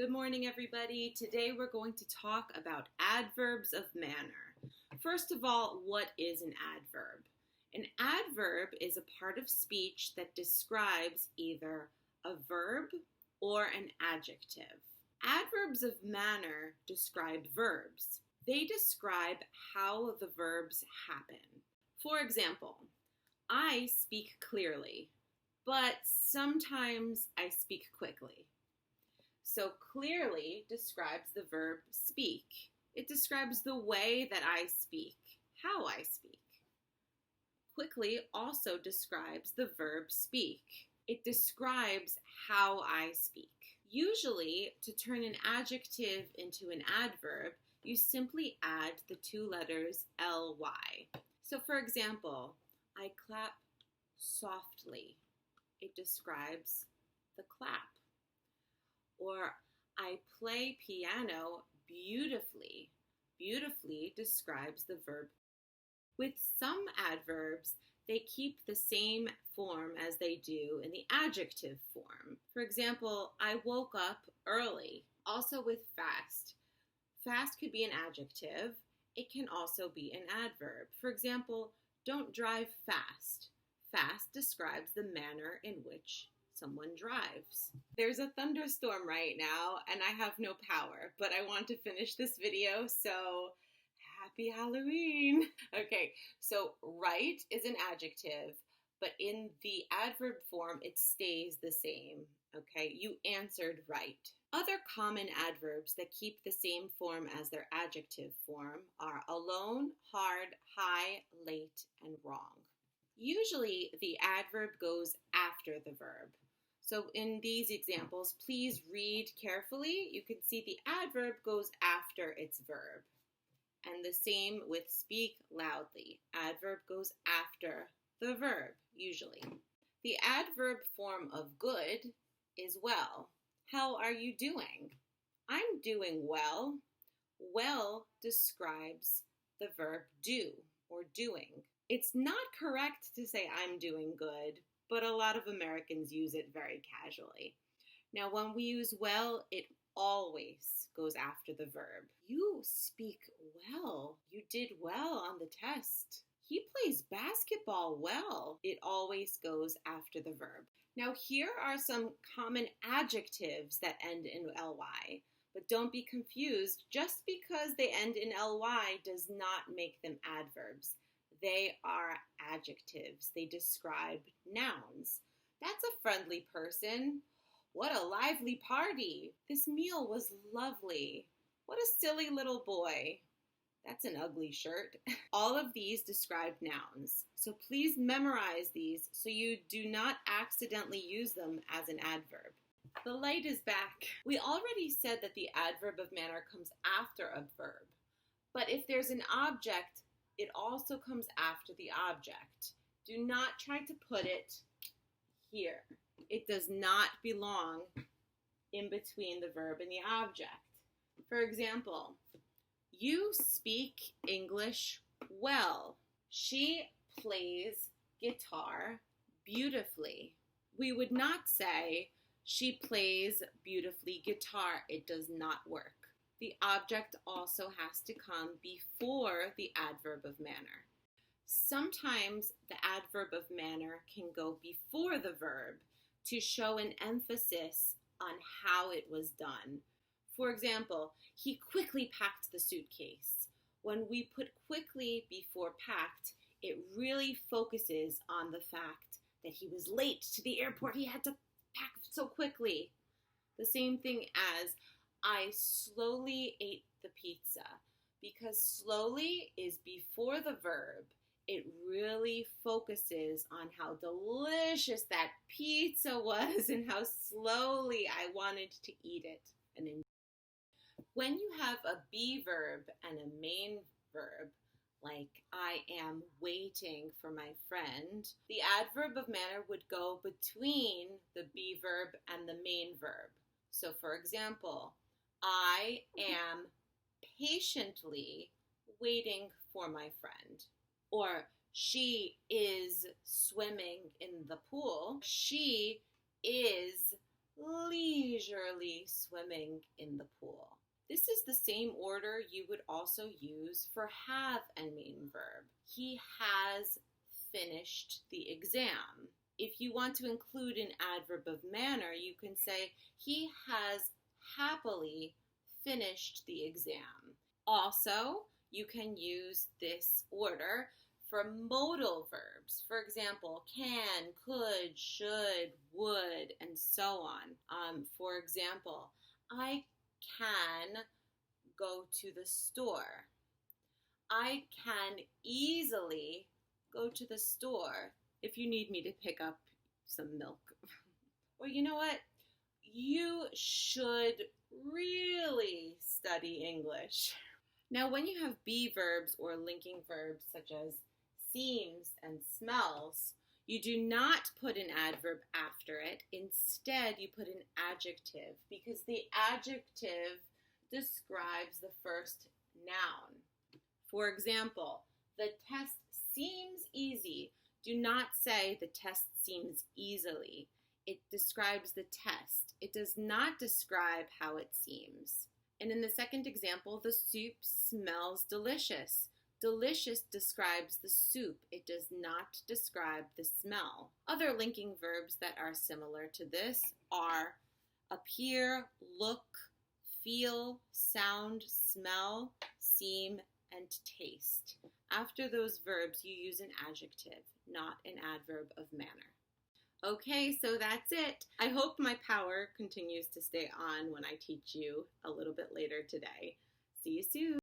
Good morning, everybody. Today we're going to talk about adverbs of manner. First of all, what is an adverb? An adverb is a part of speech that describes either a verb or an adjective. Adverbs of manner describe verbs. They describe how the verbs happen. For example, I speak clearly, but sometimes I speak quickly. So clearly describes the verb speak. It describes the way that I speak, how I speak. Quickly also describes the verb speak. It describes how I speak. Usually, to turn an adjective into an adverb, you simply add the two letters ly. So for example, I clap softly. It describes the clap. Or I play piano beautifully. Beautifully describes the verb. With some adverbs, they keep the same form as they do in the adjective form. For example, I woke up early. Also with fast. Fast could be an adjective. It can also be an adverb. For example, don't drive fast. Fast describes the manner in which someone drives. There's a thunderstorm right now and I have no power, but I want to finish this video, so happy Halloween. Okay, so right is an adjective, but in the adverb form, it stays the same. Okay, you answered right. Other common adverbs that keep the same form as their adjective form are alone, hard, high, late, and wrong. Usually, the adverb goes after the verb. So in these examples, please read carefully. You can see the adverb goes after its verb. And the same with speak loudly. Adverb goes after the verb, usually. The adverb form of good is well. How are you doing? I'm doing well. Well describes the verb do or doing. It's not correct to say I'm doing good, but a lot of Americans use it very casually. Now, when we use well, it always goes after the verb. You speak well. You did well on the test. He plays basketball well. It always goes after the verb. Now, here are some common adjectives that end in ly, but don't be confused. Just because they end in ly does not make them adverbs. They are adjectives. They describe nouns. That's a friendly person. What a lively party. This meal was lovely. What a silly little boy. That's an ugly shirt. All of these describe nouns. So please memorize these so you do not accidentally use them as an adverb. The light is back. We already said that the adverb of manner comes after a verb. But if there's an object, it also comes after the object. Do not try to put it here. It does not belong in between the verb and the object. For example, you speak English well. She plays guitar beautifully. We would not say she plays beautifully guitar. It does not work. The object also has to come before the adverb of manner. Sometimes the adverb of manner can go before the verb to show an emphasis on how it was done. For example, he quickly packed the suitcase. When we put quickly before packed, it really focuses on the fact that he was late to the airport. He had to pack so quickly. The same thing as I slowly ate the pizza, because slowly is before the verb. It really focuses on how delicious that pizza was and how slowly I wanted to eat it. And when you have a be verb and a main verb, like I am waiting for my friend, the adverb of manner would go between the be verb and the main verb. So for example, I am patiently waiting for my friend. Or she is swimming in the pool. She is leisurely swimming in the pool. This is the same order you would also use for have and mean verb. He has finished the exam. If you want to include an adverb of manner, you can say, he has happily finished the exam. Also, you can use this order for modal verbs. For example, can, could, should, would, and so on. For example, I can go to the store. I can easily go to the store if you need me to pick up some milk. Or you know what? You should really study English. Now, when you have be verbs or linking verbs such as seems and smells, you do not put an adverb after it. Instead, you put an adjective because the adjective describes the first noun. For example, the test seems easy. Do not say the test seems easily. It describes the test. It does not describe how it seems. And in the second example, the soup smells delicious. Delicious describes the soup. It does not describe the smell. Other linking verbs that are similar to this are appear, look, feel, sound, smell, seem, and taste. After those verbs, you use an adjective, not an adverb of manner. Okay, so that's it. I hope my power continues to stay on when I teach you a little bit later today. See you soon.